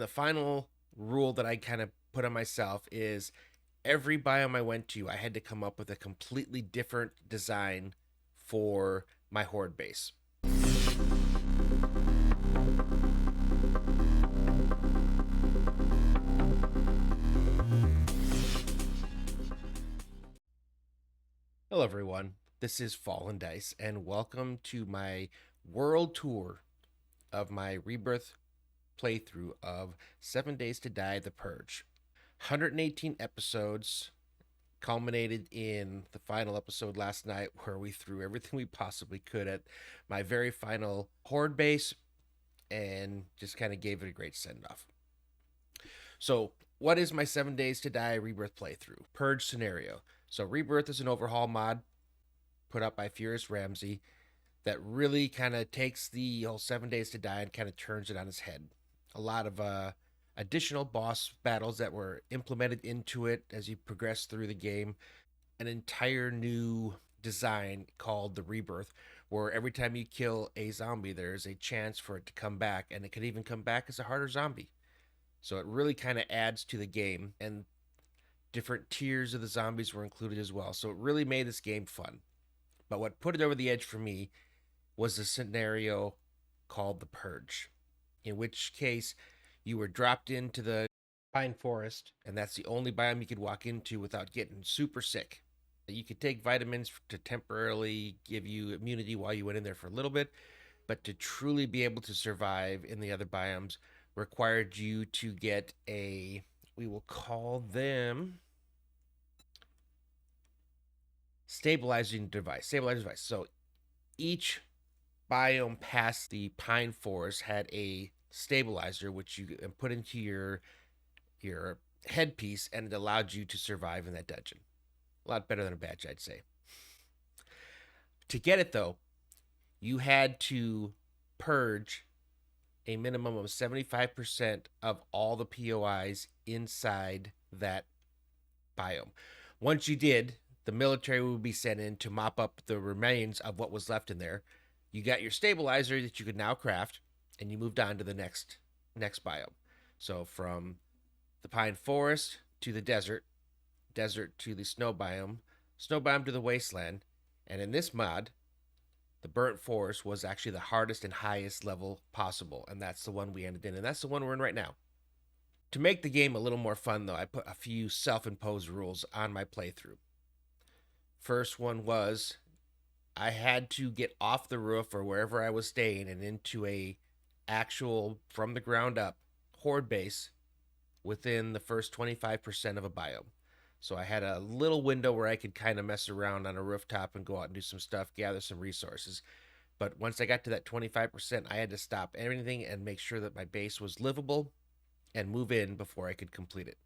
final rule that I kind of put on myself is every biome I went to, I had to come up with a completely different design for my horde base. Hello, everyone. This is Fallen Dice, and welcome to my world tour of my Rebirth playthrough of 7 Days to Die: The Purge. 118 episodes, culminated in the final episode last night where we threw everything we possibly could at my very final horde base and just kind of gave it a great send off. So, what is my 7 Days to Die Rebirth playthrough? Purge scenario. So, Rebirth is an overhaul mod put up by Furious Ramsey that really kind of takes the whole 7 Days to Die and kind of turns it on its head. A lot of additional boss battles that were implemented into it as you progress through the game. An entire new design called the Rebirth, where every time you kill a zombie, there's a chance for it to come back, and it could even come back as a harder zombie. So it really kind of adds to the game, and different tiers of the zombies were included as well. So it really made this game fun. But what put it over the edge for me was the scenario called the Purge, in which case you were dropped into the pine forest, and that's the only biome you could walk into without getting super sick. You could take vitamins to temporarily give you immunity while you went in there for a little bit, but to truly be able to survive in the other biomes required you to get a, we will call them stabilizing device. So each biome past the pine forest had a stabilizer which you put into your headpiece, and it allowed you to survive in that dungeon. A lot better than a badge, I'd say. To get it though, you had to purge a minimum of 75% of all the POIs inside that biome. Once you did, the military would be sent in to mop up the remains of what was left in there. You got your stabilizer that you could now craft, and you moved on to the next biome. So from the pine forest to the desert to the snow biome to the wasteland, and in this mod, the burnt forest was actually the hardest and highest level possible, and that's the one we ended in, and that's the one we're in right now. To make the game a little more fun, though, I put a few self-imposed rules on my playthrough. First one was I had to get off the roof or wherever I was staying and into a actual from the ground up horde base within the first 25% of a biome. So I had a little window where I could kind of mess around on a rooftop and go out and do some stuff, gather some resources. But once I got to that 25%, I had to stop everything and make sure that my base was livable and move in before I could complete it.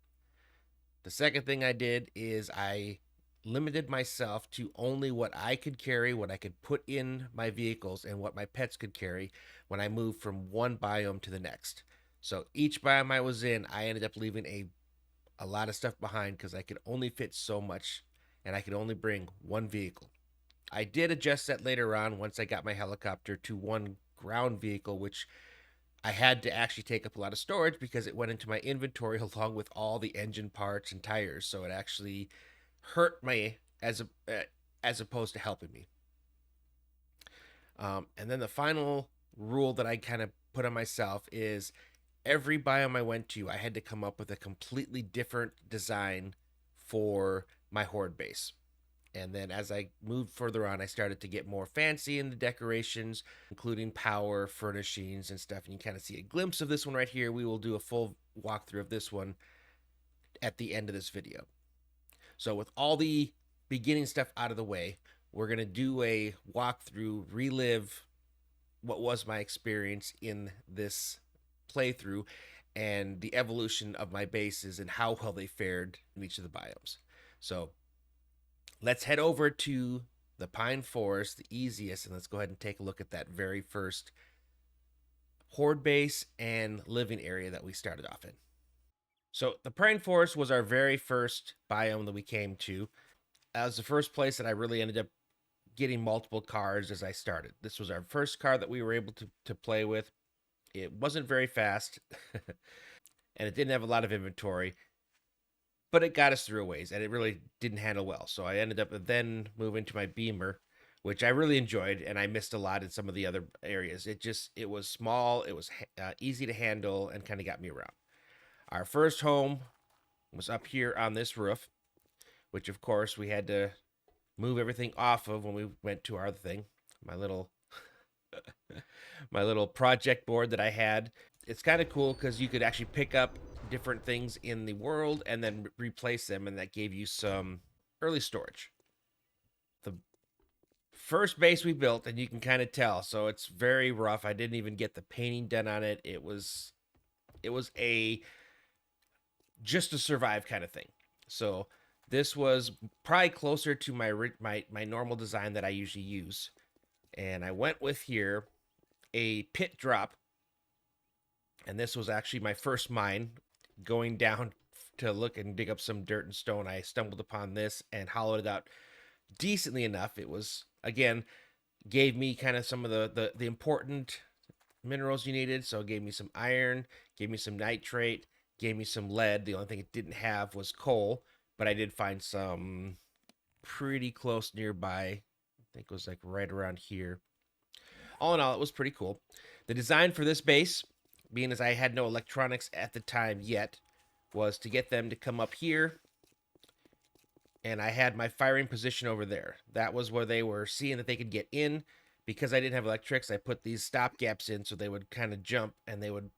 The second thing I did is I limited myself to only what I could carry, what I could put in my vehicles, and what my pets could carry when I moved from one biome to the next. So each biome I was in, I ended up leaving a lot of stuff behind because I could only fit so much and I could only bring one vehicle. I did adjust that later on once I got my helicopter to one ground vehicle, which I had to actually take up a lot of storage because it went into my inventory along with all the engine parts and tires. So it actually hurt me as opposed to helping me. And then the final rule that I kind of put on myself is every biome I went to, I had to come up with a completely different design for my horde base. And then as I moved further on, I started to get more fancy in the decorations, including power, furnishings, and stuff. And you kind of see a glimpse of this one right here. We will do a full walkthrough of this one at the end of this video. So with all the beginning stuff out of the way, we're going to do a walkthrough, relive what was my experience in this playthrough and the evolution of my bases and how well they fared in each of the biomes. So let's head over to the pine forest, the easiest, and let's go ahead and take a look at that very first horde base and living area that we started off in. So the pine forest was our very first biome that we came to. That was the first place that I really ended up getting multiple cars as I started. This was our first car that we were able to play with. It wasn't very fast. and it didn't have a lot of inventory, but it got us through a ways, and it really didn't handle well. So I ended up then moving to my Beamer, which I really enjoyed, and I missed a lot in some of the other areas. It was small, it was easy to handle, and kind of got me around. Our first home was up here on this roof, which of course we had to move everything off of when we went to our other thing. My little my little project board that I had. It's kind of cool because you could actually pick up different things in the world and then replace them, and that gave you some early storage. The first base we built, and you can kind of tell, so it's very rough. I didn't even get the painting done on it. It was a just to survive kind of thing. So this was probably closer to my normal design that I usually use. And I went with here a pit drop. And this was actually my first mine. Going down to look and dig up some dirt and stone, I stumbled upon this and hollowed it out decently enough. It was, again, gave me kind of some of the important minerals you needed. So it gave me some iron, gave me some nitrate, gave me some lead. The only thing it didn't have was coal, but I did find some pretty close nearby. I think it was like right around here. All in all, it was pretty cool. The design for this base, being as I had no electronics at the time yet, was to get them to come up here, and I had my firing position over there. That was where they were seeing that they could get in. Because I didn't have electrics, I put these stop gaps in so they would kind of jump, and they would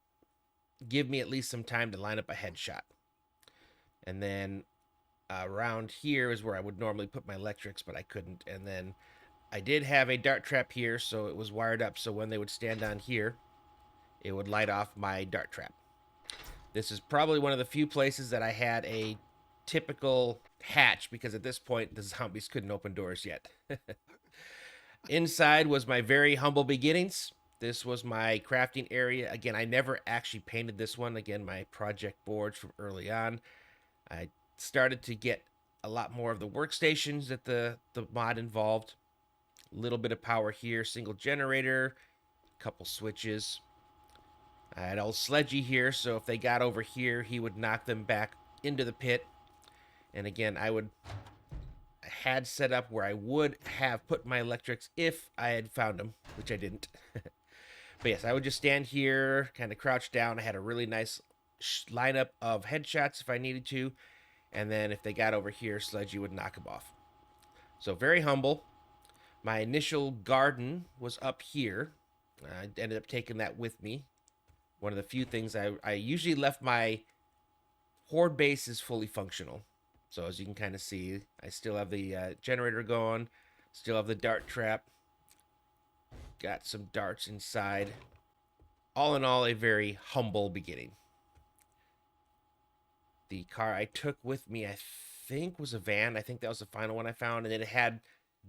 give me at least some time to line up a headshot. And then around here is where I would normally put my electrics, but I couldn't. And then I did have a dart trap here, so it was wired up, so when they would stand on here, it would light off my dart trap. This is probably one of the few places that I had a typical hatch, because at this point the zombies couldn't open doors yet. Inside was my very humble beginnings. This was my crafting area. Again, I never actually painted this one. Again, my project boards from early on. I started to get a lot more of the workstations that the mod involved. A little bit of power here, single generator, a couple switches. I had old Sledgy here, so if they got over here, he would knock them back into the pit. And again, I had set up where I would have put my electrics if I had found them, which I didn't. But yes, I would just stand here, kind of crouch down. I had a really nice lineup of headshots if I needed to. And then if they got over here, Sledgy would knock them off. So very humble. My initial garden was up here. I ended up taking that with me. One of the few things I usually left my Horde Bases fully functional. So as you can kind of see, I still have the generator going, still have the dart trap, got some darts inside. All in all, a very humble beginning. The car I took with me, I think, was a van. I think that was the final one I found, and it had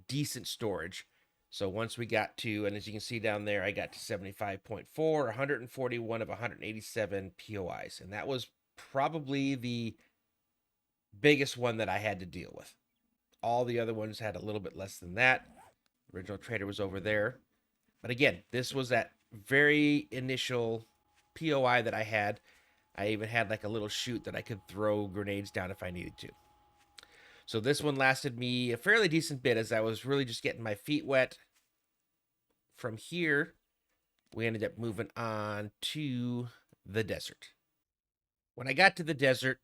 decent storage. So once we got to, and as you can see down there, I got to 75.4, 141 of 187 POIs, and that was probably the biggest one that I had to deal with. All the other ones had a little bit less than that. Original trader was over there. But again, this was that very initial POI that I had. I even had like a little chute that I could throw grenades down if I needed to. So this one lasted me a fairly decent bit as I was really just getting my feet wet. From here, we ended up moving on to the desert. When I got to the desert,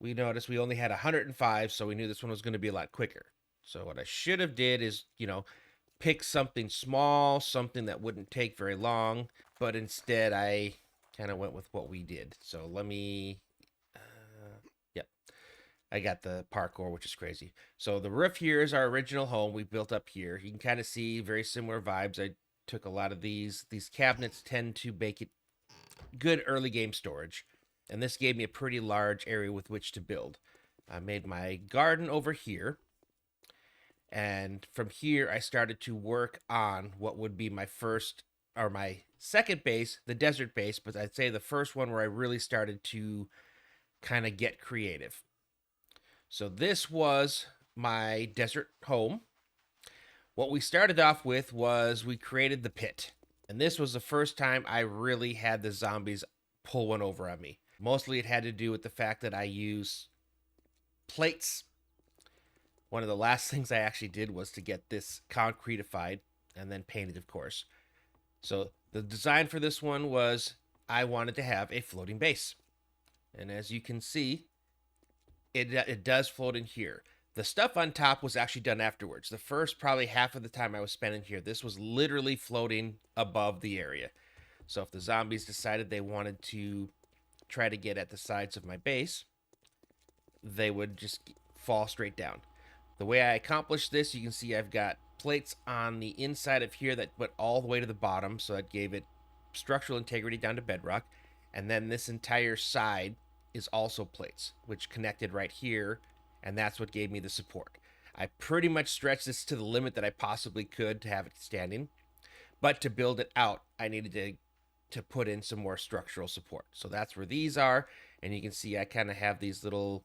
we noticed we only had 105, so we knew this one was going to be a lot quicker. So what I should have did is, pick something small, something that wouldn't take very long, but instead I kind of went with what we did. So let me, yep, I got the parkour, which is crazy. So the roof here is our original home we built up here. You can kind of see very similar vibes. I took a lot of these cabinets tend to make it good early game storage. And this gave me a pretty large area with which to build. I made my garden over here. And from here, I started to work on what would be my first, or my second base, the desert base. But I'd say the first one where I really started to kind of get creative. So this was my desert home. What we started off with was we created the pit. And this was the first time I really had the zombies pull one over on me. Mostly it had to do with the fact that I use plates. One of the last things I actually did was to get this concretified and then painted, of course. So the design for this one was I wanted to have a floating base. And as you can see, it does float in here. The stuff on top was actually done afterwards. The first probably half of the time I was spending here, this was literally floating above the area. So if the zombies decided they wanted to try to get at the sides of my base, they would just fall straight down. The way I accomplished this, you can see I've got plates on the inside of here that went all the way to the bottom, so that gave it structural integrity down to bedrock. And then this entire side is also plates, which connected right here, and that's what gave me the support. I pretty much stretched this to the limit that I possibly could to have it standing, but to build it out, I needed to put in some more structural support. So that's where these are, and you can see I kind of have these little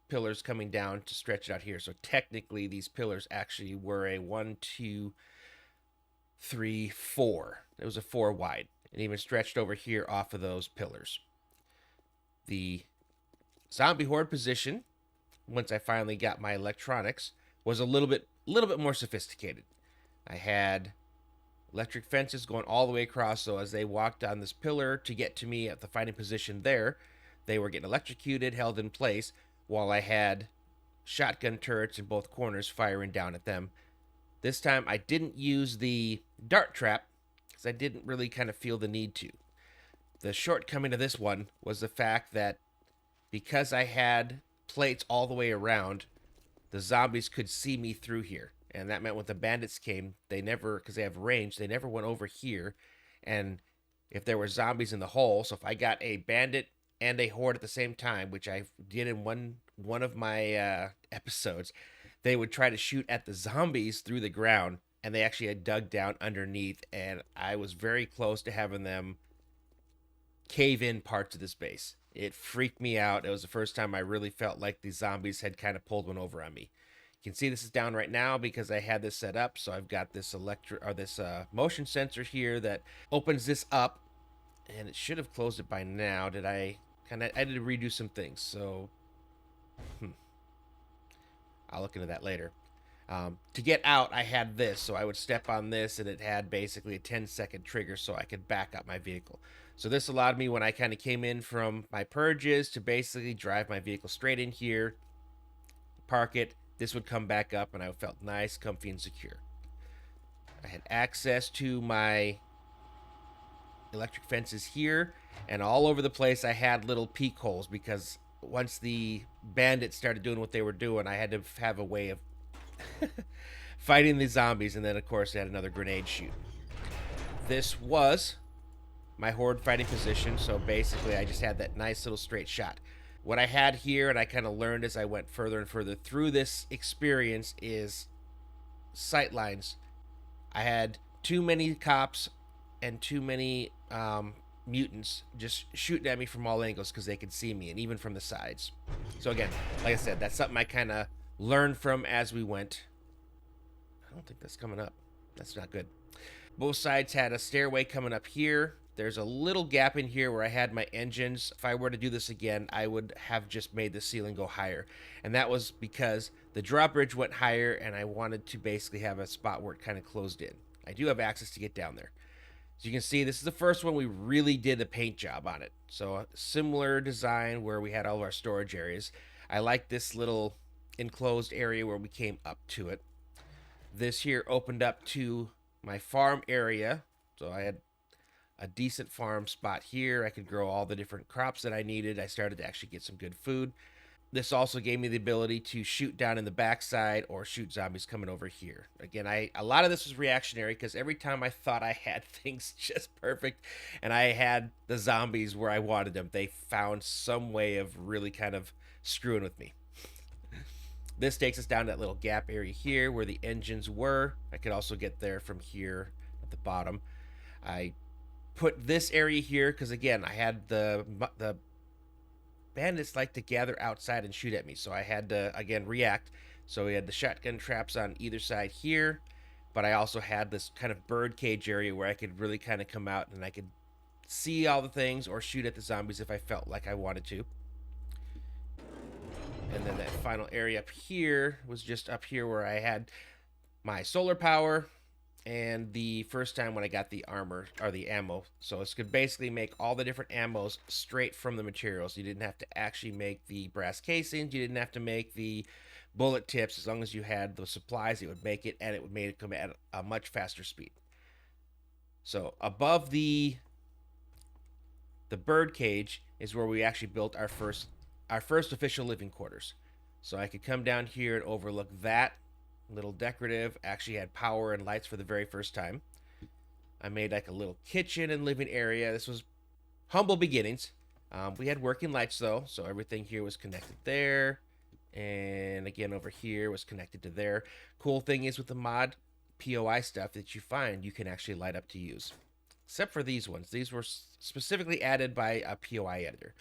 pillars coming down to stretch it out here. So technically these pillars actually were a 1, 2, 3, 4. It was a 4 wide, and even stretched over here off of those pillars. The zombie horde position, once I finally got my electronics, was a little bit more sophisticated. I had electric fences going all the way across, so as they walked on this pillar to get to me at the fighting position there, they were getting electrocuted, held in place, while I had shotgun turrets in both corners firing down at them. This time I didn't use the dart trap because I didn't really kind of feel the need to. The shortcoming of this one was the fact that because I had plates all the way around, the zombies could see me through here. And that meant when the bandits came, they never, because they have range, they never went over here. And if there were zombies in the hole, so if I got a bandit and a horde at the same time, which I did in one of my episodes, they would try to shoot at the zombies through the ground, and they actually had dug down underneath, and I was very close to having them cave in parts of this base. It freaked me out. It was the first time I really felt like the zombies had kind of pulled one over on me. You can see this is down right now because I had this set up, so I've got this motion sensor here that opens this up, and it should have closed it by now. I had to redo some things, so I'll look into that later. To get out, I had this, so I would step on this, and it had basically a 10-second trigger so I could back up my vehicle. So this allowed me, when I kind of came in from my purges, to basically drive my vehicle straight in here, park it. This would come back up, and I felt nice, comfy, and secure. I had access to my electric fences here, and all over the place I had little peek holes, because once the bandits started doing what they were doing, I had to have a way of fighting the zombies. And then of course I had another grenade shoot. This was my horde fighting position, so basically I just had that nice little straight shot. What I had here, and I kind of learned as I went further and further through this experience, is sight lines. I had too many cops and too many mutants just shooting at me from all angles because they could see me, and even from the sides. So again, like I said, that's something I kind of learned from as we went. I don't think that's coming up. That's not good. Both sides had a stairway coming up here. There's a little gap in here where I had my engines. If I were to do this again, I would have just made the ceiling go higher. And that was because the drawbridge went higher, and I wanted to basically have a spot where it kind of closed in. I do have access to get down there. So you can see this is the first one we really did the paint job on it. So a similar design where we had all of our storage areas. I like this little enclosed area where we came up to it. This here opened up to my farm area. So I had a decent farm spot here. I could grow all the different crops that I needed. I started to actually get some good food. This also gave me the ability to shoot down in the backside or shoot zombies coming over here. Again, a lot of this was reactionary because every time I thought I had things just perfect and I had the zombies where I wanted them, they found some way of really kind of screwing with me. This takes us down to that little gap area here where the engines were. I could also get there from here at the bottom. I put this area here because, again, I had the bandits like to gather outside and shoot at me, so I had to, again, react. So we had the shotgun traps on either side here, but I also had this kind of bird cage area where I could really kind of come out and I could see all the things or shoot at the zombies if I felt like I wanted to. And then that final area up here was just up here where I had my solar power and the first time when I got the armor or the ammo. So this could basically make all the different ammos straight from the materials. You didn't have to actually make the brass casings. You didn't have to make the bullet tips. As long as you had the supplies, it would make it, and it would make it come at a much faster speed. So above the bird cage is where we actually built our first official living quarters. So I could come down here and overlook that little decorative. Actually had power and lights for the very first time. I made like a little kitchen and living area. This was humble beginnings. We had working lights though, so everything here was connected there. And again, over here was connected to there. Cool thing is with the mod POI stuff that you find, you can actually light up to use. Except for these ones. These were specifically added by a POI editor.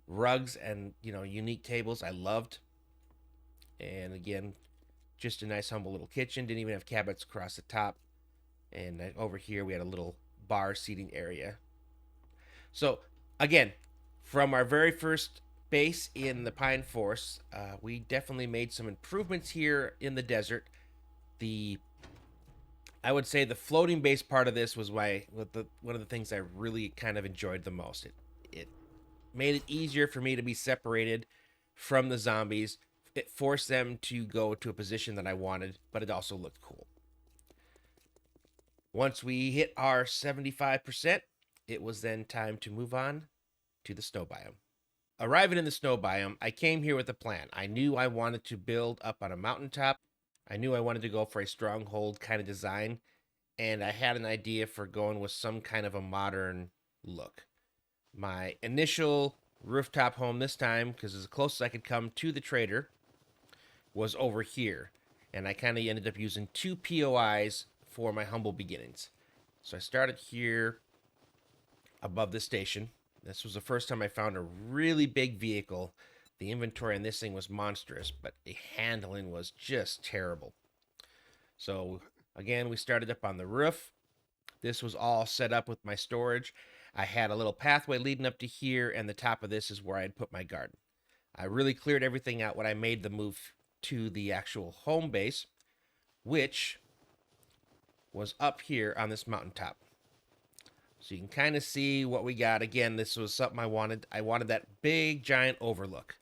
Rugs and, unique tables I loved. And again, just a nice humble little kitchen. Didn't even have cabinets across the top. And over here we had a little bar seating area. So again, from our very first base in the Pine Forest, we definitely made some improvements here in the desert. I would say the floating base part of this was one of the things I really kind of enjoyed the most. It made it easier for me to be separated from the zombies. It forced them to go to a position that I wanted, but it also looked cool. Once we hit our 75%, it was then time to move on to the snow biome. Arriving in the snow biome, I came here with a plan. I knew I wanted to build up on a mountaintop. I knew I wanted to go for a stronghold kind of design, and I had an idea for going with some kind of a modern look. My initial rooftop home this time, because as close as I could come to the trader, was over here. And I kind of ended up using 2 POIs for my humble beginnings. So I started here above the station. This was the first time I found a really big vehicle. The inventory on this thing was monstrous, but the handling was just terrible. So again, we started up on the roof. This was all set up with my storage. I had a little pathway leading up to here, and the top of this is where I had put my garden. I really cleared everything out when I made the move to the actual home base, which was up here on this mountaintop. So you can kind of see what we got. Again, this was something I wanted. I wanted that big, giant overlook.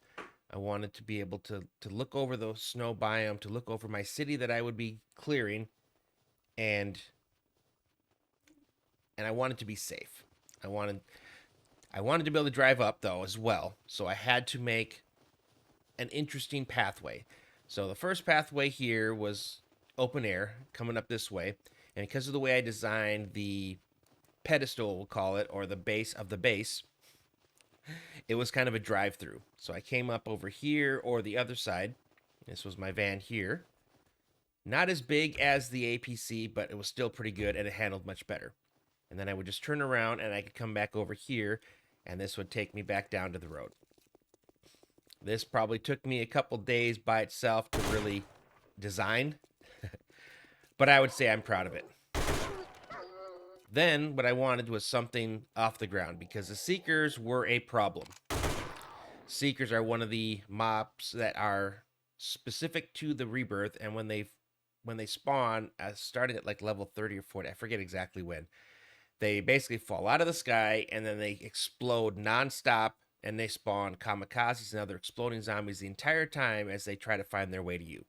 I wanted to be able to look over the snow biome, to look over my city that I would be clearing, and I wanted to be safe. I wanted to be able to drive up, though, as well. So I had to make an interesting pathway. So the first pathway here was open air, coming up this way. And because of the way I designed the pedestal, we'll call it, or the base of the base, it was kind of a drive-through. So I came up over here or the other side. This was my van here. Not as big as the APC, but it was still pretty good, and it handled much better. And then I would just turn around, and I could come back over here, and this would take me back down to the road. This probably took me a couple days by itself to really design, but I would say I'm proud of it. Then what I wanted was something off the ground, because the Seekers were a problem. Seekers are one of the mobs that are specific to the Rebirth, and when they spawn, starting at like level 30 or 40, I forget exactly when, they basically fall out of the sky, and then they explode nonstop, and they spawn kamikazes and other exploding zombies the entire time as they try to find their way to you.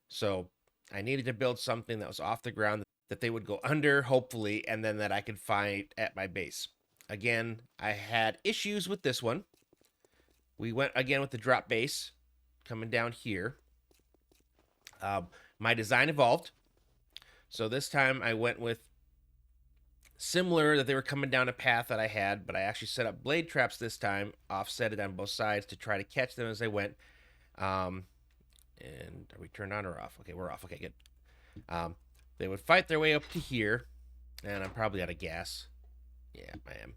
So I needed to build something that was off the ground, that they would go under, hopefully, and then that I could find at my base. Again, I had issues with this one. We went again with the drop base coming down here. My design evolved. So this time I went with similar, that they were coming down a path that I had, but I actually set up blade traps this time, offset it on both sides to try to catch them as they went. And are we turned on or off? Okay, we're off. Okay, good. They would fight their way up to here, and I'm probably out of gas. Yeah, I am.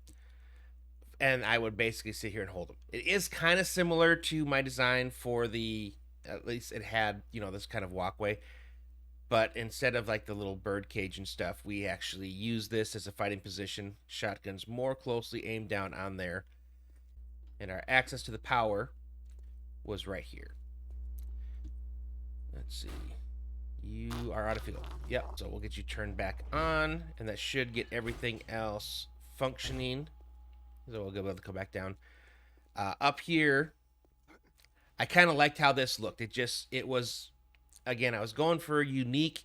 And I would basically sit here and hold them. It is kind of similar to my design for at least it had, this kind of walkway. But instead of like the little bird cage and stuff, we actually use this as a fighting position. Shotguns more closely aimed down on there. And our access to the power was right here. Let's see. You are out of fuel. Yep, so we'll get you turned back on, and that should get everything else functioning. So we'll be able to come back down. Up here, I kind of liked how this looked. It was, again, I was going for unique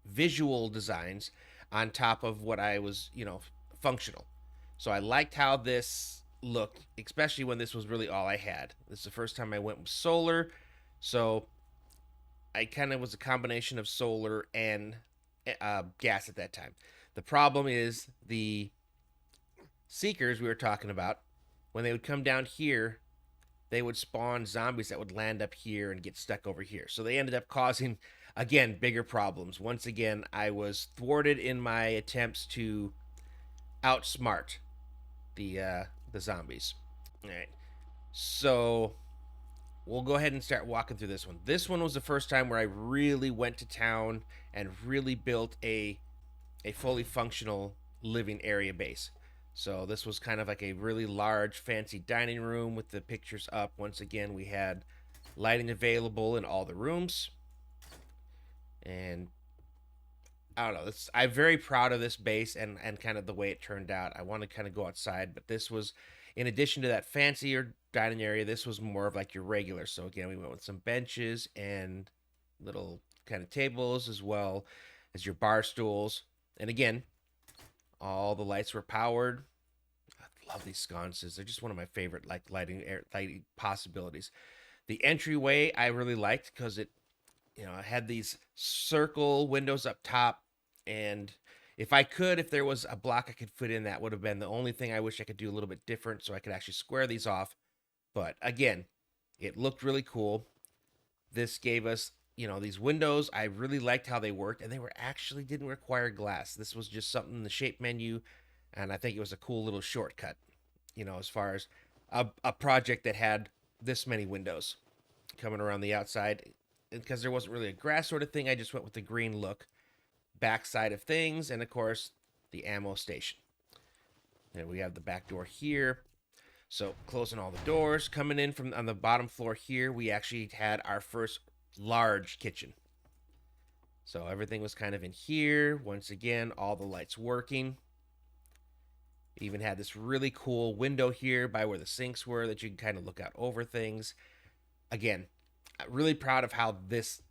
visual designs on top of what I was, functional. So I liked how this looked, especially when this was really all I had. This is the first time I went with solar, so I kind of was a combination of solar and gas at that time. The problem is the Seekers we were talking about, when they would come down here, they would spawn zombies that would land up here and get stuck over here. So they ended up causing, again, bigger problems. Once again, I was thwarted in my attempts to outsmart the zombies. All right. So we'll go ahead and start walking through this one. This one was the first time where I really went to town and really built a fully functional living area base. So this was kind of like a really large, fancy dining room with the pictures up. Once again, we had lighting available in all the rooms. And I don't know. I'm very proud of this base and kind of the way it turned out. I want to kind of go outside, but this was, in addition to that fancier dining area, this was more of like your regular. So again, we went with some benches and little kind of tables as well as your bar stools. And again, all the lights were powered. I love these sconces. They're just one of my favorite lighting possibilities. The entryway I really liked because it had these circle windows up top, and if there was a block I could fit in, that would have been the only thing I wish I could do a little bit different so I could actually square these off. But again, it looked really cool. This gave us, these windows. I really liked how they worked, and they didn't require glass. This was just something in the shape menu, and I think it was a cool little shortcut, as far as a project that had this many windows coming around the outside. Because there wasn't really a grass sort of thing, I just went with the green look. Backside of things, and of course, the ammo station. And we have the back door here. So closing all the doors. Coming in from on the bottom floor here, we actually had our first large kitchen. So everything was kind of in here. Once again, all the lights working. Even had this really cool window here by where the sinks were that you can kind of look out over things. Again, really proud of how this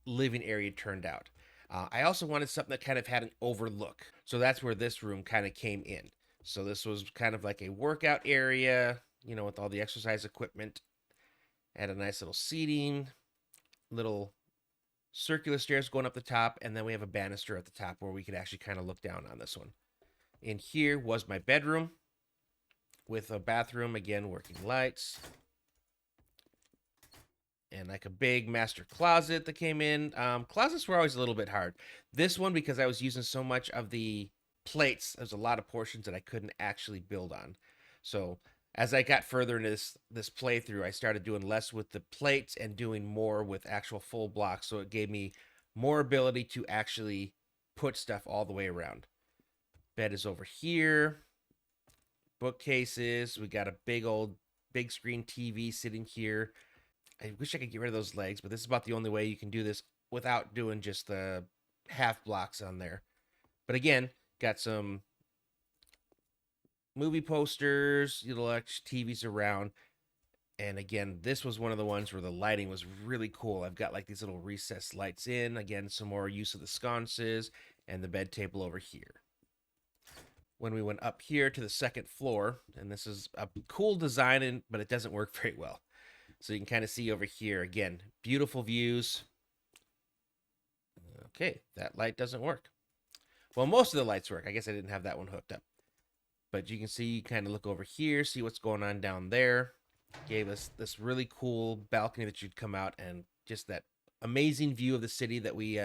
living area turned out. I also wanted something that kind of had an overlook. So that's where this room kind of came in. So this was kind of like a workout area, with all the exercise equipment. Had a nice little seating, little circular stairs going up the top, and then we have a banister at the top where we could actually kind of look down on this one. In here was my bedroom with a bathroom, again, working lights. And like a big master closet that came in. Closets were always a little bit hard. This one, because I was using so much of the plates, there's a lot of portions that I couldn't actually build on. So as I got further into this playthrough, I started doing less with the plates and doing more with actual full blocks. So it gave me more ability to actually put stuff all the way around. Bed is over here. Bookcases. We got a big screen TV sitting here. I wish I could get rid of those legs, but this is about the only way you can do this without doing just the half blocks on there. But again, got some movie posters, TVs around. And again, this was one of the ones where the lighting was really cool. I've got like these little recessed lights in. Again, some more use of the sconces and the bed table over here. When we went up here to the second floor, and this is a cool design, but it doesn't work very well. So you can kind of see over here, again, beautiful views. Okay, that light doesn't work. Well, most of the lights work. I guess I didn't have that one hooked up. But you can see, you kind of look over here, see what's going on down there. Gave us this really cool balcony that you'd come out, and just that amazing view of the city that we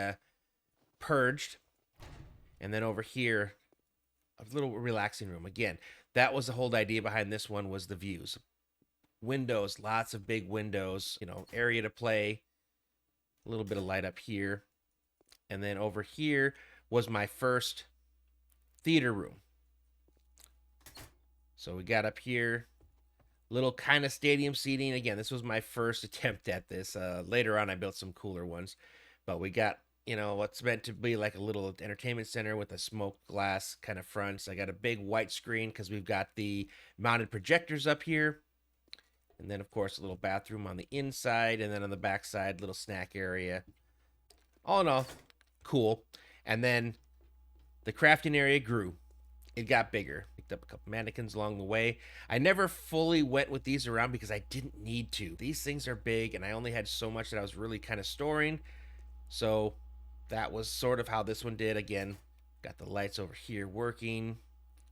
purged. And then over here, a little relaxing room. Again, that was the whole idea behind this one, was the views. Windows, lots of big windows, area to play. A little bit of light up here. And then over here was my first theater room. So we got up here, little kind of stadium seating. Again, this was my first attempt at this. Later on, I built some cooler ones. But we got, you know, what's meant to be like a little entertainment center with a smoked glass kind of front. So I got a big white screen because we've got the mounted projectors up here. And then, of course, a little bathroom on the inside. And then on the back side, little snack area. All in all, cool. And then the crafting area grew. It got bigger. Picked up a couple mannequins along the way. I never fully went with these around because I didn't need to. These things are big, and I only had so much that I was really kind of storing. So that was sort of how this one did. Again, got the lights over here working.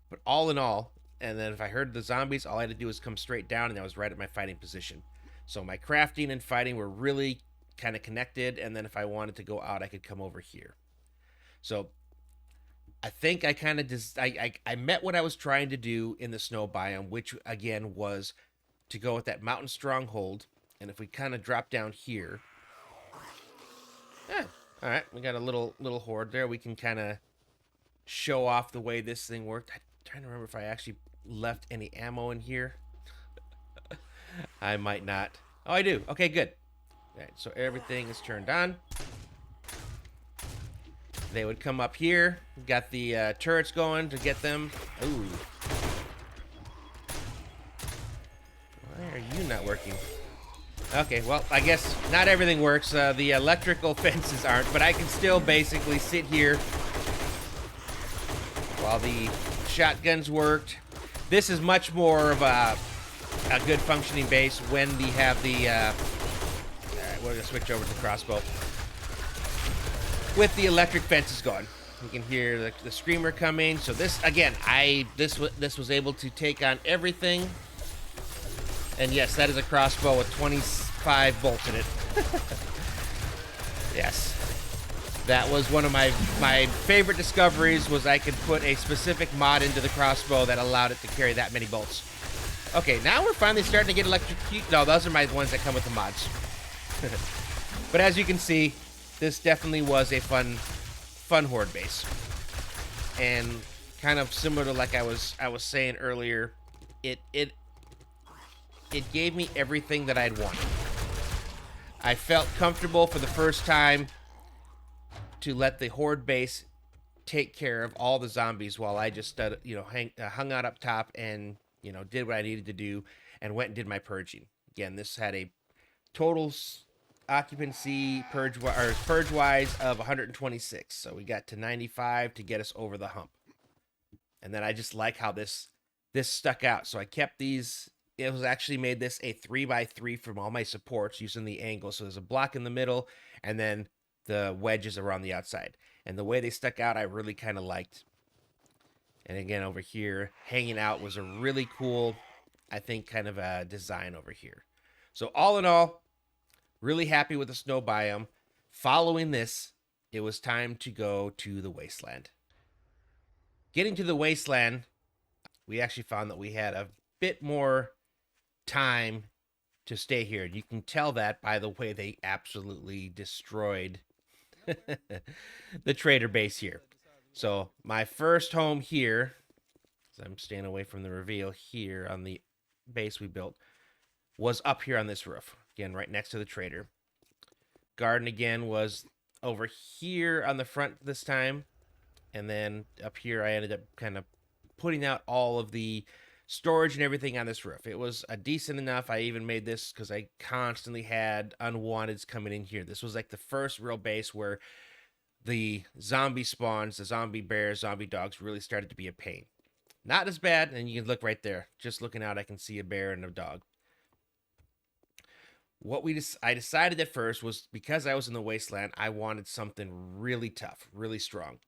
But all in all, and then if I heard the zombies, all I had to do was come straight down, and I was right at my fighting position. So my crafting and fighting were really kind of connected, and then if I wanted to go out, I could come over here. So I think I kind of I met what I was trying to do in the snow biome, which again was to go with that mountain stronghold. And if we kind of drop down here, all right, we got a little horde there. We can kind of show off the way this thing worked. I'm trying to remember if I actually left any ammo in here. I might not. Oh, I do. Okay, good. All right, so everything is turned on. They would come up here. Got the turrets going to get them. Ooh. Why are you not working? Okay, well, I guess not everything works. The electrical fences aren't, but I can still basically sit here while the shotguns worked. This is much more of a good functioning base when we have the... all right, we're going to switch over to the crossbow. With the electric fences going. You can hear the screamer coming. So this, again, this was able to take on everything. And yes, that is a crossbow with 25 bolts in it. Yes. That was one of my favorite discoveries, was I could put a specific mod into the crossbow that allowed it to carry that many bolts. Okay, now we're finally starting to get electrocuted. No, those are my ones that come with the mods. But as you can see, this definitely was a fun horde base. And kind of similar to like I was saying earlier, it gave me everything that I'd wanted. I felt comfortable for the first time to let the horde base take care of all the zombies while I just hung out up top and did what I needed to do and went and did my purging. Again, this had a total occupancy purge-wise of 126. So we got to 95 to get us over the hump. And then I just like how this stuck out. So I kept these. It was actually made this a 3x3 from all my supports using the angle. So there's a block in the middle and then the wedges around the outside. And the way they stuck out, I really kind of liked. And again, over here, hanging out was a really cool, I think, kind of a design over here. So all in all, really happy with the snow biome. Following this, it was time to go to the wasteland. Getting to the wasteland, we actually found that we had a bit more time to stay here. You can tell that by the way they absolutely destroyed the trader base here. So my first home here, so I'm staying away from the reveal here on the base we built, was up here on this roof. Again, right next to the trader. Garden again was over here on the front this time. And then up here I ended up kind of putting out all of the storage and everything on this roof. It was a decent enough. I even made this because I constantly had unwanteds coming in here. This was like the first real base where the zombie spawns, the zombie bears, zombie dogs really started to be a pain. Not as bad, and you can look right there. Just looking out, I can see a bear and a dog. What I decided at first was, because I was in the wasteland, I wanted something really tough, really strong.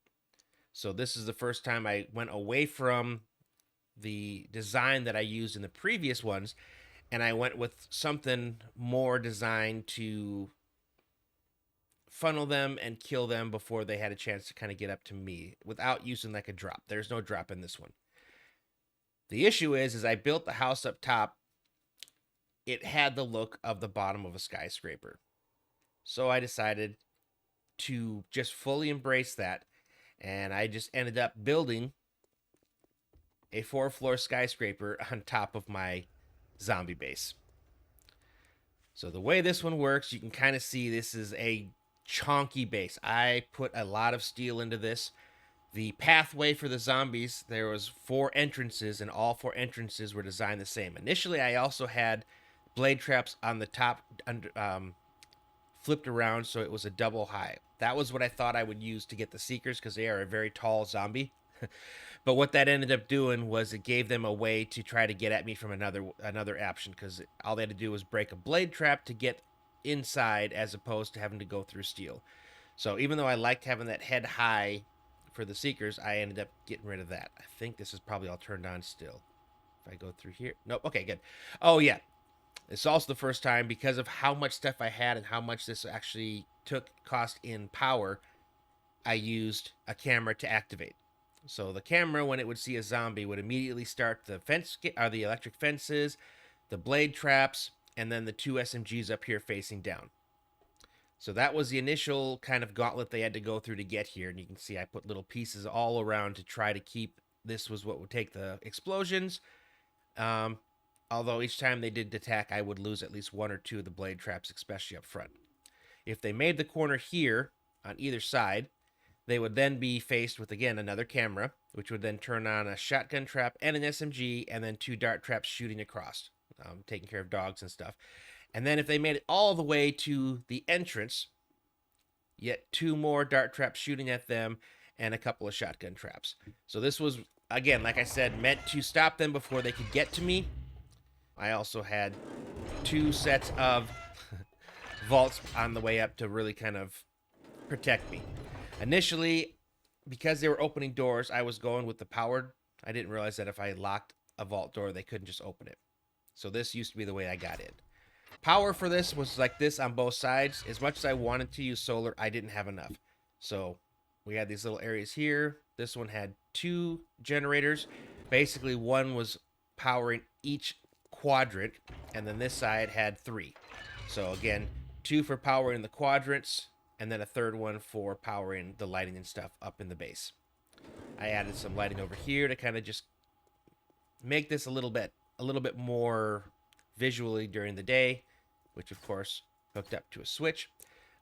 So this is the first time I went away from the design that I used in the previous ones, and I went with something more designed to funnel them and kill them before they had a chance to kind of get up to me without using like a drop. There's no drop in this one. The issue is I built the house up top. It had the look of the bottom of a skyscraper. So I decided to just fully embrace that, and I just ended up building a 4-floor skyscraper on top of my zombie base. So the way this one works, you can kind of see this is a chonky base. I put a lot of steel into this. The pathway for the zombies, there was 4 entrances, and all 4 entrances were designed the same. Initially, I also had blade traps on the top, flipped around, so it was a double high. That was what I thought I would use to get the Seekers, because they are a very tall zombie. But what that ended up doing was it gave them a way to try to get at me from another option, because all they had to do was break a blade trap to get inside, as opposed to having to go through steel. So even though I liked having that head high for the Seekers, I ended up getting rid of that. I think this is probably all turned on still. If I go through here. Nope. Okay, good. Oh, yeah. It's also the first time, because of how much stuff I had and how much this actually cost in power, I used a camera to activate. So the camera, when it would see a zombie, would immediately start the the electric fences, the blade traps, and then the 2 SMGs up here facing down. So that was the initial kind of gauntlet they had to go through to get here. And you can see I put little pieces all around to try to keep, this was what would take the explosions. Although each time they did attack, I would lose at least 1 or 2 of the blade traps, especially up front. If they made the corner here on either side, they would then be faced with, again, another camera, which would then turn on a shotgun trap and an SMG, and then 2 dart traps shooting across, taking care of dogs and stuff. And then if they made it all the way to the entrance, yet 2 more dart traps shooting at them and a couple of shotgun traps. So this was, again, like I said, meant to stop them before they could get to me. I also had 2 sets of vaults on the way up to really kind of protect me. Initially, because they were opening doors, I was going with the powered. I didn't realize that if I locked a vault door, they couldn't just open it. So this used to be the way I got in. Power for this was like this on both sides. As much as I wanted to use solar, I didn't have enough. So we had these little areas here. This one had 2 generators. Basically, one was powering each quadrant, and then this side had 3. So again, 2 for powering the quadrants, and then a 3rd one for powering the lighting and stuff up in the base. I added some lighting over here to kind of just make this a little bit more visually during the day, which of course hooked up to a switch.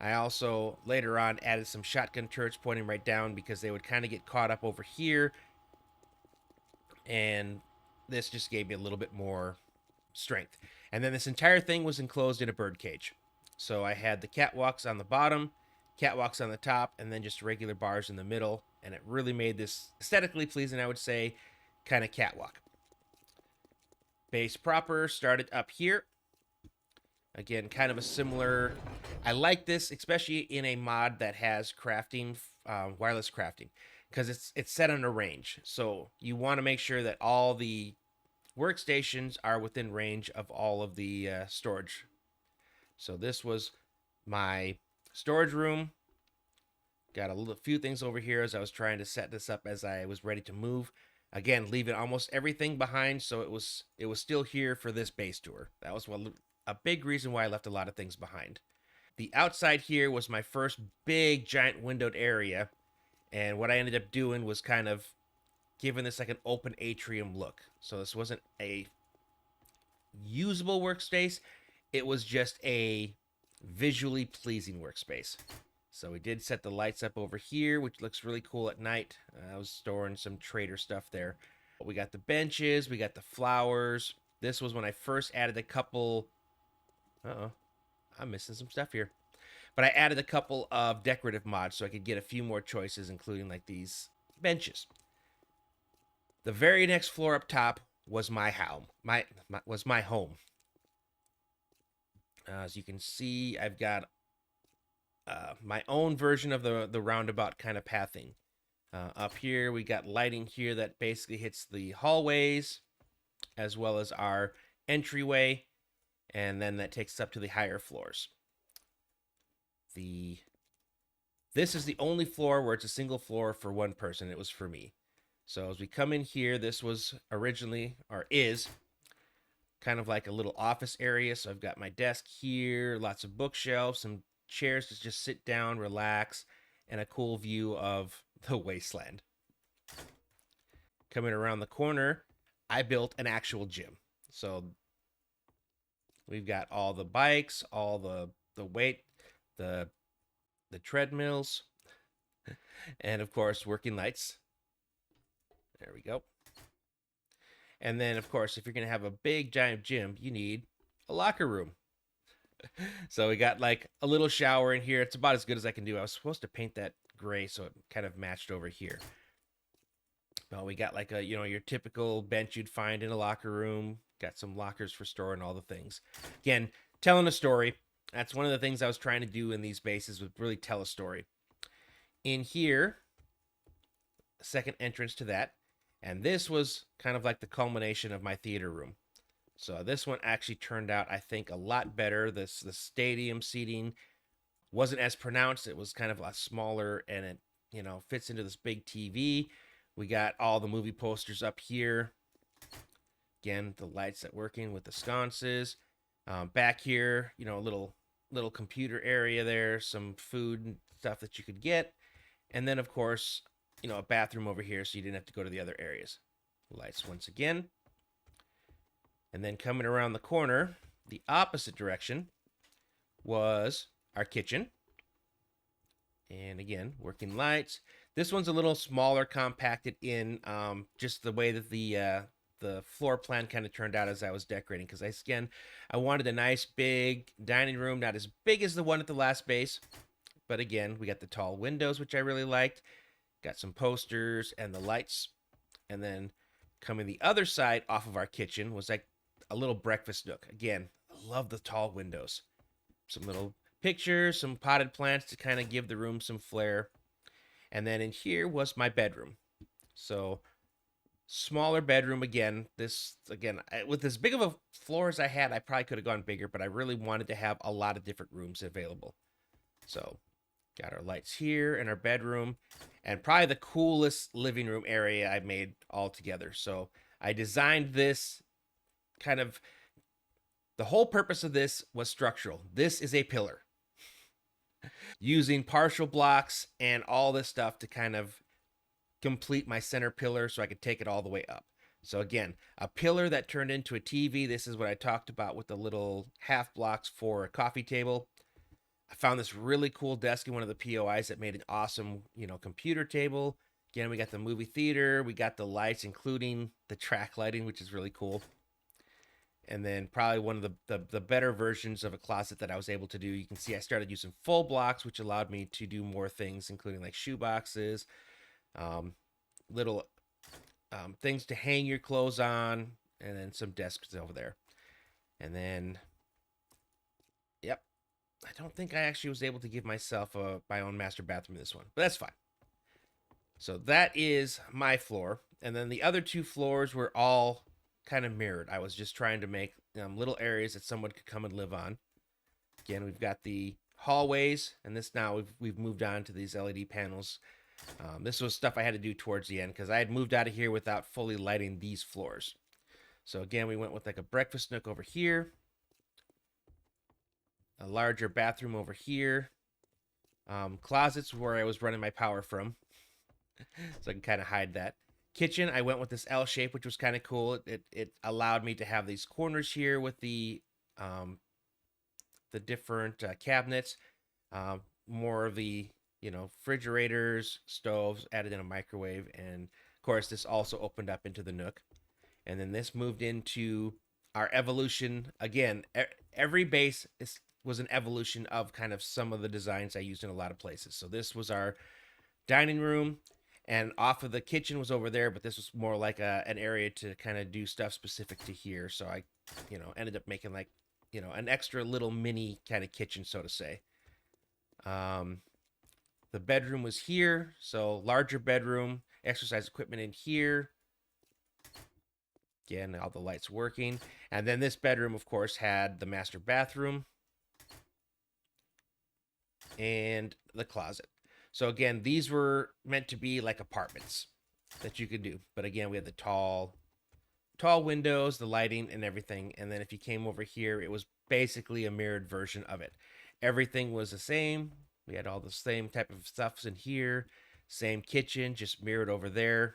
I also later on added some shotgun turrets pointing right down, because they would kind of get caught up over here, and this just gave me a little bit more strength. And then this entire thing was enclosed in a bird cage. So I had the catwalks on the bottom, catwalks on the top, and then just regular bars in the middle, and it really made this aesthetically pleasing, I would say, kind of catwalk. Base proper started up here. Again, kind of a similar, I like this, especially in a mod that has crafting, wireless crafting, because it's set on a range. So you want to make sure that all the workstations are within range of all of the storage. So this was my storage room. Got a few things over here as I was trying to set this up as I was ready to move. Again, leaving almost everything behind, so it was still here for this base tour. That was a big reason why I left a lot of things behind. The outside here was my first big giant windowed area, and what I ended up doing was kind of giving this like an open atrium look. So this wasn't a usable workspace, it was just a visually pleasing workspace. So we did set the lights up over here, which looks really cool at night. I was storing some trader stuff there. We got the benches, we got the flowers. This was when I first added a couple... I'm missing some stuff here. But I added a couple of decorative mods so I could get a few more choices, including like these benches. The very next floor up top was my home. My home. As you can see, I've got my own version of the roundabout kind of pathing. Up here, we got lighting here that basically hits the hallways, as well as our entryway, and then that takes us up to the higher floors. This is the only floor where it's a single floor for one person. It was for me. So as we come in here, this was originally, or is, kind of like a little office area. So I've got my desk here, lots of bookshelves, some chairs to just sit down, relax. and a cool view of the wasteland. Coming around the corner, I built an actual gym. So we've got all the bikes, all the weight, the treadmills, and of course working lights. There we go. And then of course, if you're gonna have a big giant gym, you need a locker room. So we got like a little shower in here. It's about as good as I can do. I was supposed to paint that gray so it kind of matched over here. Well, we got like a, your typical bench you'd find in a locker room. Got some lockers for storing all the things. Again, telling a story. That's one of the things I was trying to do in these bases, was really tell a story. In here, second entrance to that. And this was kind of like the culmination of my theater room. So this one actually turned out, I think, a lot better. The stadium seating wasn't as pronounced. It was kind of a lot smaller, and it, fits into this big TV. We got all the movie posters up here. Again, the lights that working with the sconces. Back here, a little computer area there, some food and stuff that you could get. And then, of course, a bathroom over here so you didn't have to go to the other areas. Lights once again. And then coming around the corner, the opposite direction, was our kitchen. And again, working lights. This one's a little smaller, compacted in, just the way that the floor plan kind of turned out as I was decorating. Because I wanted a nice big dining room, not as big as the one at the last base. But again, we got the tall windows, which I really liked. Got some posters and the lights. And then coming the other side off of our kitchen was like a little breakfast nook. Again, I love the tall windows. Some little pictures, some potted plants to kind of give the room some flair. And then in here was my bedroom. So smaller bedroom again. With as big of a floor as I had, I probably could have gone bigger, but I really wanted to have a lot of different rooms available. So got our lights here in our bedroom, and probably the coolest living room area I made altogether. So I designed this the whole purpose of this was structural. This is a pillar. Using partial blocks and all this stuff to kind of complete my center pillar so I could take it all the way up. So again, a pillar that turned into a TV. This is what I talked about with the little half blocks for a coffee table. I found this really cool desk in one of the POIs that made an awesome, computer table. Again, we got the movie theater. We got the lights, including the track lighting, which is really cool. And then probably one of the better versions of a closet that I was able to do. You can see I started using full blocks, which allowed me to do more things, including like shoe boxes, little things to hang your clothes on, and then some desks over there. And then, yep, I don't think I actually was able to give myself my own master bathroom in this one, but that's fine. So that is my floor. And then the other two floors were all kind of mirrored. I was just trying to make little areas that someone could come and live on. Again, we've got the hallways, and this now we've moved on to these LED panels. This was stuff I had to do towards the end because I had moved out of here without fully lighting these floors. So again, we went with like a breakfast nook over here, a larger bathroom over here, closets where I was running my power from, so I can kind of hide that. Kitchen, I went with this L shape, which was kind of cool. It allowed me to have these corners here with the different cabinets, more of the refrigerators, stoves, added in a microwave, and of course this also opened up into the nook. And then this moved into our evolution. Again, every base was an evolution of kind of some of the designs I used in a lot of places. So this was our dining room. And off of the kitchen was over there, but this was more like an area to kind of do stuff specific to here. So I, ended up making like, an extra little mini kind of kitchen, so to say. The bedroom was here, so larger bedroom, exercise equipment in here. Again, all the lights working. And then this bedroom, of course, had the master bathroom and the closet. So again, these were meant to be like apartments that you could do. But again, we had the tall windows, the lighting and everything. And then if you came over here, it was basically a mirrored version of it. Everything was the same. We had all the same type of stuffs in here, same kitchen, just mirrored over there,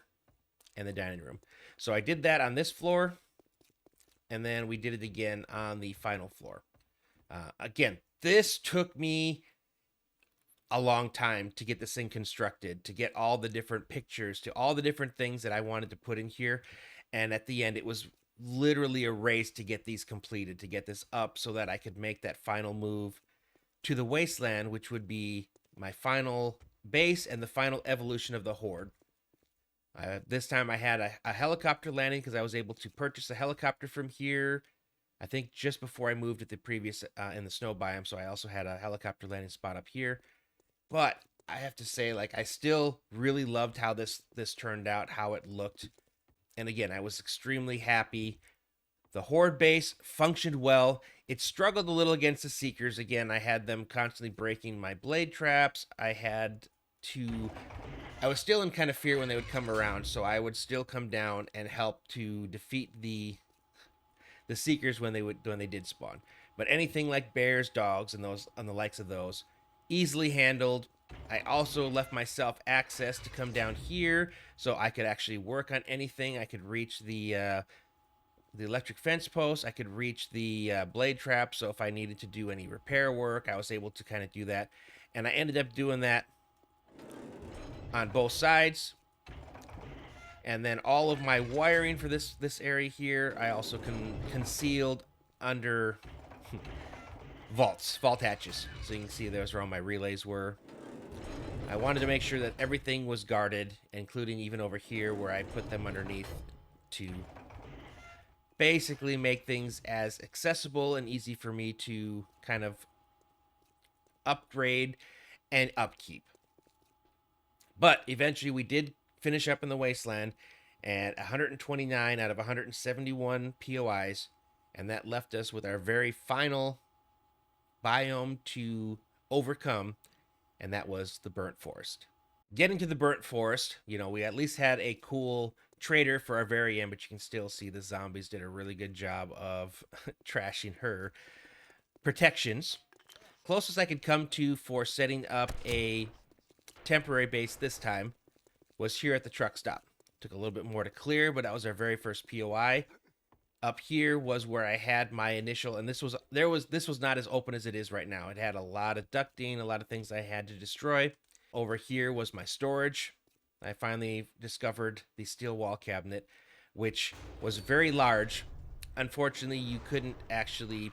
and the dining room. So I did that on this floor, and then we did it again on the final floor. Again, this took me a long time to get this thing constructed, to get all the different pictures, to all the different things that I wanted to put in here. And at the end, it was literally a race to get these completed, to get this up so that I could make that final move to the wasteland, which would be my final base and the final evolution of the Horde. This time I had a helicopter landing because I was able to purchase a helicopter from here, I think just before I moved at the previous in the snow biome. So I also had a helicopter landing spot up here. But I have to say, like, I still really loved how this turned out, how it looked. And again, I was extremely happy. The Horde base functioned well. It struggled a little against the Seekers. Again, I had them constantly breaking my blade traps. I was still in kind of fear when they would come around, so I would still come down and help to defeat the Seekers when they did spawn. But anything like bears, dogs, and the likes of those, easily handled. I also left myself access to come down here so I could actually work on anything. I could reach the electric fence post. I could reach the blade trap, so if I needed to do any repair work, I was able to kind of do that. And I ended up doing that on both sides. And then all of my wiring for this area here, I also concealed under vault hatches. So you can see there's where all my relays were. I wanted to make sure that everything was guarded, including even over here where I put them underneath to basically make things as accessible and easy for me to kind of upgrade and upkeep. But eventually we did finish up in the wasteland at 129 out of 171 POIs, and that left us with our very final biome to overcome, and that was the burnt forest. Getting to the burnt forest, we at least had a cool trader for our very end, but you can still see the zombies did a really good job of trashing her protections. Closest I could come to for setting up a temporary base this time was here at the truck stop. Took a little bit more to clear, but that was our very first POI. Up here was where I had my initial, and this was not as open as it is right now. It had a lot of ducting, a lot of things I had to destroy. Over here was my storage. I finally discovered the steel wall cabinet, which was very large. Unfortunately, you couldn't actually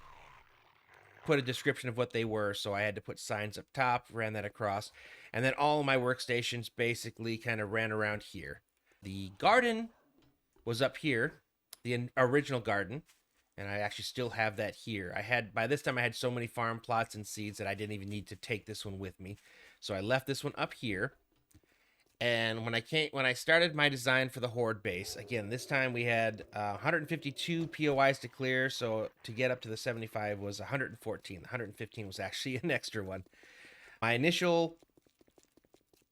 put a description of what they were, so I had to put signs up top, ran that across, and then all of my workstations basically kind of ran around here. The garden was up here, the original garden, and I actually still have that here. By this time I had so many farm plots and seeds that I didn't even need to take this one with me. So I left this one up here. And when I started my design for the Horde base, again, this time we had 152 POIs to clear, so to get up to the 75 was 114. The 115 was actually an extra one. My initial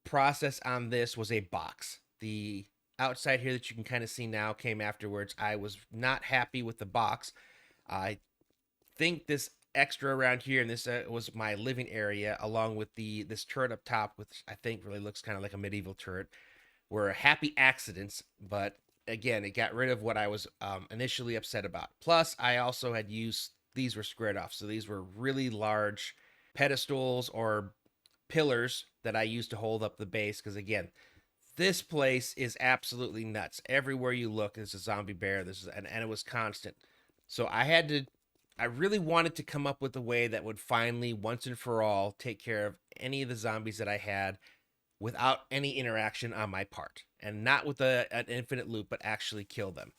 process on this was a box. The outside here that you can kind of see now came afterwards. I was not happy with the box. I think this extra around here, and this was my living area, along with this turret up top, which I think really looks kind of like a medieval turret, were happy accidents. But again, it got rid of what I was initially upset about. Plus, I also had used, these were squared off, so these were really large pedestals or pillars that I used to hold up the base, because again, this place is absolutely nuts. Everywhere you look, there's a zombie bear. And it was constant. So I really wanted to come up with a way that would finally, once and for all, take care of any of the zombies that I had without any interaction on my part. And not with an infinite loop, but actually kill them.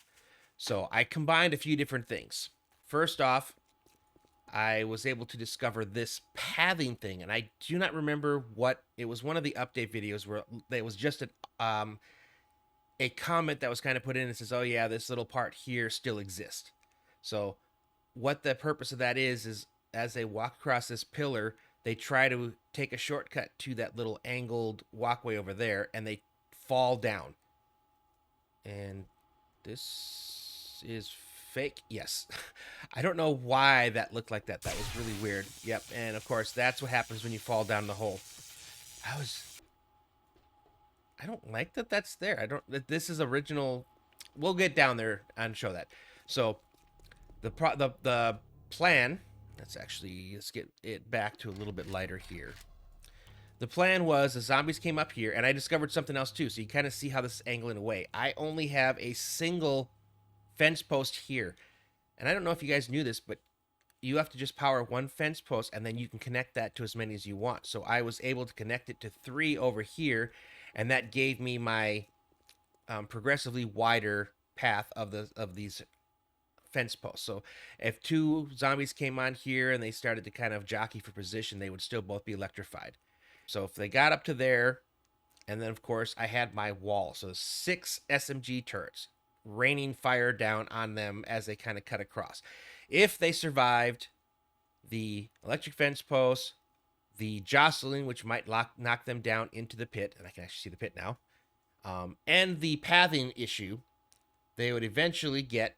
So I combined a few different things. First off, I was able to discover this pathing thing, and I do not remember what it was. One of the update videos where it was just a comment that was kind of put in and says, "Oh yeah, this little part here still exists." So what the purpose of that is as they walk across this pillar, they try to take a shortcut to that little angled walkway over there, and they fall down. And this is fake? Yes. I don't know why that looked like that. That was really weird. Yep, and of course, that's what happens when you fall down the hole. I don't like that that's there. I don't... This is original... We'll get down there and show that. So, the plan... Let's get it back to a little bit lighter here. The plan was the zombies came up here, and I discovered something else too, so you kind of see how this is angling away. I only have a single fence post here. And I don't know if you guys knew this, but you have to just power one fence post, and then you can connect that to as many as you want. So I was able to connect it to 3 over here, and that gave me my progressively wider path of these fence posts. So if 2 zombies came on here and they started to kind of jockey for position, they would still both be electrified. So if they got up to there, and then of course I had my wall. So 6 SMG turrets raining fire down on them as they kind of cut across. If they survived the electric fence posts, the jostling, which might knock them down into the pit, and I can actually see the pit now, and the pathing issue, they would eventually get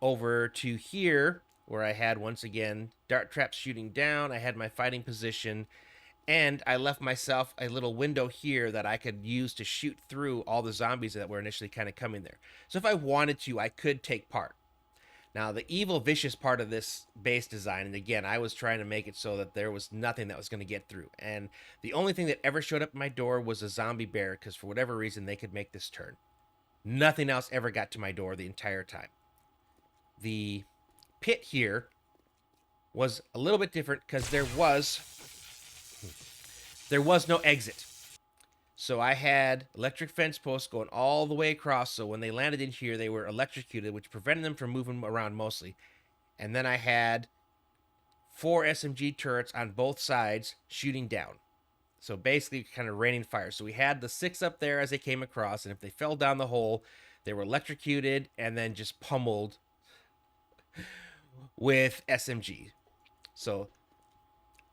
over to here, where I had, once again, dart traps shooting down. I had my fighting position, and I left myself a little window here that I could use to shoot through all the zombies that were initially kind of coming there. So if I wanted to, I could take part. Now, the evil, vicious part of this base design, and again, I was trying to make it so that there was nothing that was going to get through. And the only thing that ever showed up at my door was a zombie bear, because for whatever reason, they could make this turn. Nothing else ever got to my door the entire time. The pit here was a little bit different because there was no exit. So I had electric fence posts going all the way across, so when they landed in here, they were electrocuted, which prevented them from moving around mostly. And then I had 4 SMG turrets on both sides shooting down. So basically kind of raining fire. So we had the 6 up there as they came across, and if they fell down the hole, they were electrocuted and then just pummeled with SMG. So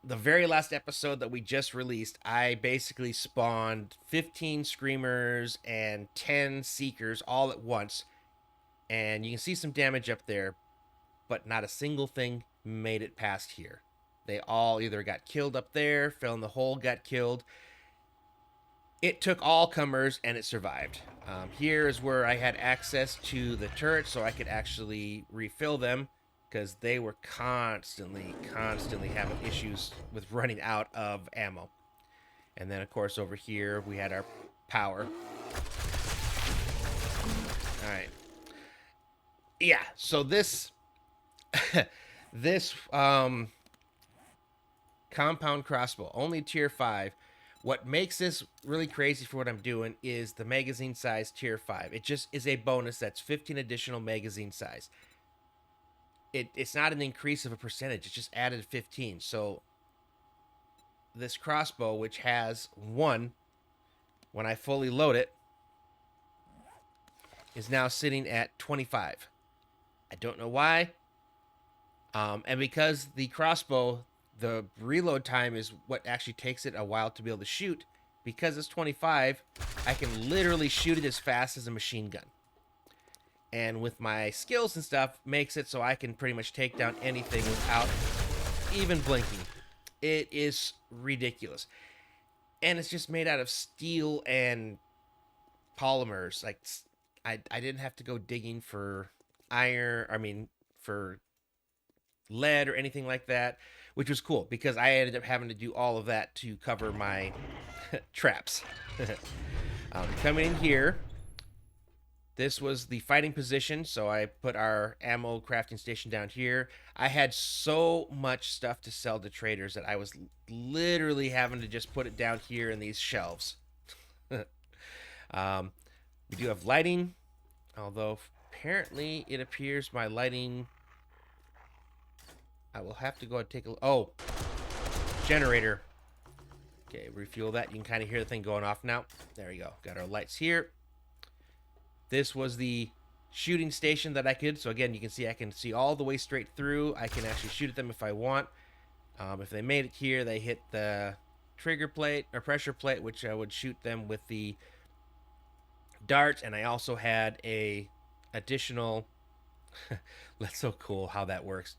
the very last episode that we just released, I basically spawned 15 screamers and 10 seekers all at once. And you can see some damage up there, but not a single thing made it past here. They all either got killed up there, fell in the hole, got killed. It took all comers, and it survived. Here is where I had access to the turrets, so I could actually refill them, because they were constantly having issues with running out of ammo. And then, of course, over here, we had our power. All right. Yeah, so this... this compound crossbow, only tier 5. What makes this really crazy for what I'm doing is the magazine size tier 5. It just is a bonus that's 15 additional magazine size. It's not an increase of a percentage. It's just added 15. So this crossbow, which has 1, when I fully load it, is now sitting at 25. I don't know why. And because the crossbow, the reload time is what actually takes it a while to be able to shoot, because it's 25, I can literally shoot it as fast as a machine gun. And with my skills and stuff, makes it so I can pretty much take down anything without even blinking. It is ridiculous. And it's just made out of steel and polymers. Like, I didn't have to go digging for for lead or anything like that, which was cool, because I ended up having to do all of that to cover my traps. Coming in here, this was the fighting position, so I put our ammo crafting station down here. I had so much stuff to sell to traders that I was literally having to just put it down here in these shelves. We do have lighting, although apparently it appears my lighting... I will have to go and take a look. Oh, generator. Okay, refuel that. You can kind of hear the thing going off now. There we go. Got our lights here. This was the shooting station that I could. So again, you can see I can see all the way straight through. I can actually shoot at them if I want. If they made it here, they hit the trigger plate or pressure plate, which I would shoot them with the darts. And I also had a additional That's so cool how that works.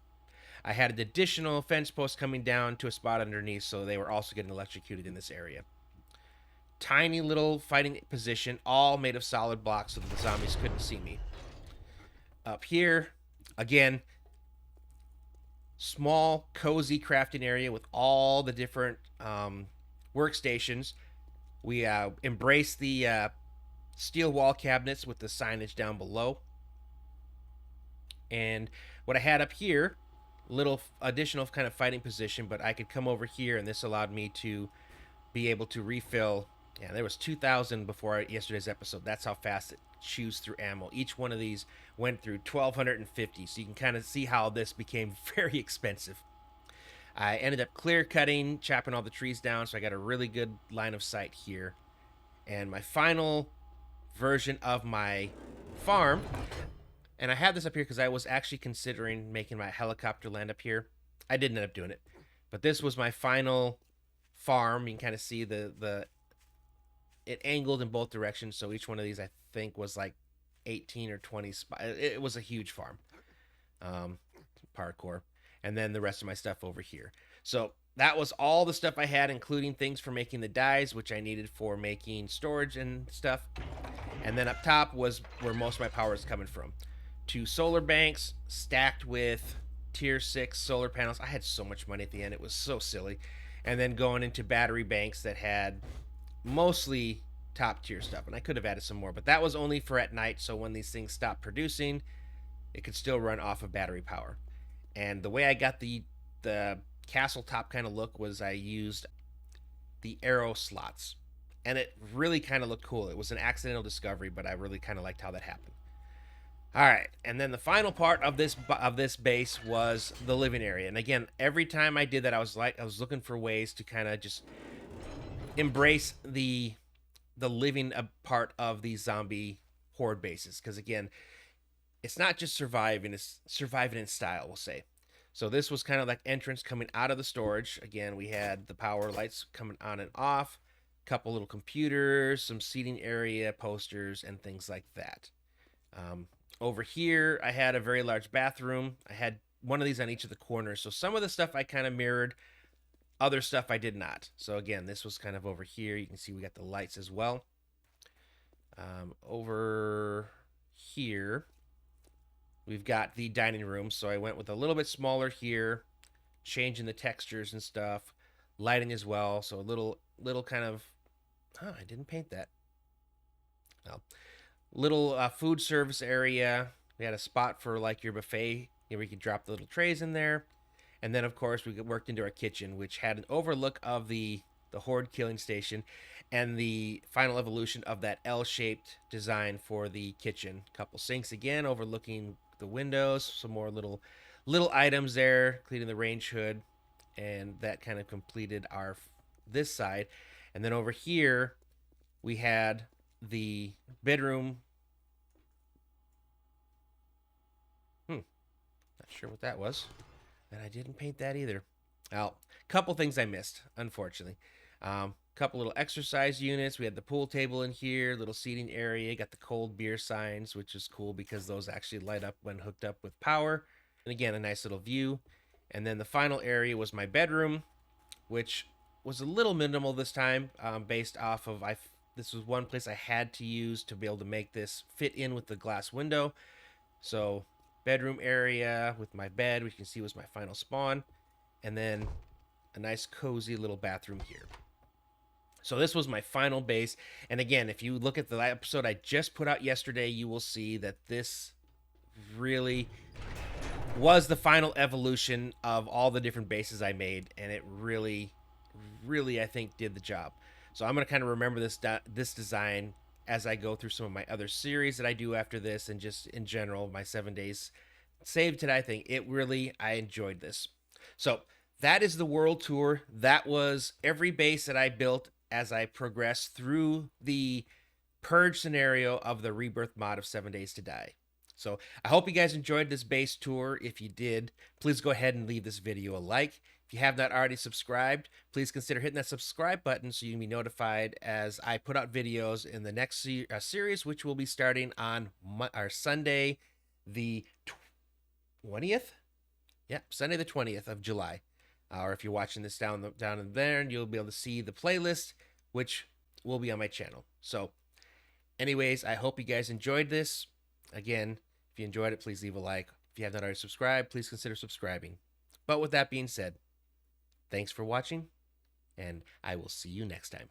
I had an additional fence post coming down to a spot underneath, so they were also getting electrocuted in this area. Tiny little fighting position, all made of solid blocks so that the zombies couldn't see me. Up here, again, small, cozy crafting area with all the different workstations. We embrace the steel wall cabinets with the signage down below. And what I had up here, little additional kind of fighting position, but I could come over here, and this allowed me to be able to refill. Yeah, there was 2,000 before yesterday's episode. That's how fast it chews through ammo. Each one of these went through 1,250, so you can kind of see how this became very expensive. I ended up clear cutting, chopping all the trees down, so I got a really good line of sight here. And my final version of my farm, and I have this up here because I was actually considering making my helicopter land up here. I didn't end up doing it, but this was my final farm. You can kind of see it angled in both directions, so each one of these I think was like 18 or 20 spots. It was a huge farm. Parkour. And then the rest of my stuff over here. So that was all the stuff I had, including things for making the dyes, which I needed for making storage and stuff. And then up top was where most of my power is coming from. 2 solar banks stacked with tier 6 solar panels. I had so much money at the end. It was so silly. And then going into battery banks that had mostly top tier stuff. And I could have added some more, but that was only for at night. So when these things stopped producing, it could still run off of battery power. And the way I got the castle top kind of look was I used the arrow slots. And it really kind of looked cool. It was an accidental discovery, but I really kind of liked how that happened. All right, and then the final part of this base was the living area. And again, every time I did that, I was looking for ways to kind of just embrace the living part of these zombie horde bases. Because again, it's not just surviving, it's surviving in style, we'll say. So this was kind of like entrance coming out of the storage. Again, we had the power lights coming on and off, a couple little computers, some seating area, posters, and things like that. Over here, I had a very large bathroom. I had one of these on each of the corners. So some of the stuff I kind of mirrored, other stuff I did not. So again, this was kind of over here. You can see we got the lights as well. Over here, we've got the dining room, so I went with a little bit smaller here, changing the textures and stuff, lighting as well, so a little kind of, I didn't paint that. No. Little food service area. We had a spot for like your buffet, where you could drop the little trays in there. And then, of course, we worked into our kitchen, which had an overlook of the horde killing station and the final evolution of that L-shaped design for the kitchen. Couple sinks again, overlooking the windows, some more little items there, cleaning the range hood, and that kind of completed our this side. And then over here we had the bedroom. Not sure what that was, and I didn't paint that either. Well, couple things I missed, unfortunately. Couple little exercise units. We had the pool table in here, little seating area. Got the cold beer signs, which is cool because those actually light up when hooked up with power. And again, a nice little view. And then the final area was my bedroom, which was a little minimal this time, based off of this was one place I had to use to be able to make this fit in with the glass window. So bedroom area with my bed, which you can see was my final spawn, and then a nice cozy little bathroom here. So this was my final base. And again, if you look at the episode I just put out yesterday, you will see that this really was the final evolution of all the different bases I made, and it really, I think, did the job. So I'm going to kind of remember this design as I go through some of my other series that I do after this, and just in general, my 7 days saved today. I think I enjoyed this. So that is the world tour. That was every base that I built as I progressed through the Purge scenario of the Rebirth mod of 7 Days to Die. So I hope you guys enjoyed this base tour. If you did, please go ahead and leave this video a like. If you have not already subscribed, please consider hitting that subscribe button so you can be notified as I put out videos in the next series, which will be starting on our Sunday, the 20th. Yeah, Sunday the 20th of July. Or if you're watching this down in there, and you'll be able to see the playlist, which will be on my channel. So, anyways, I hope you guys enjoyed this. Again, if you enjoyed it, please leave a like. If you have not already subscribed, please consider subscribing. But with that being said, thanks for watching, and I will see you next time.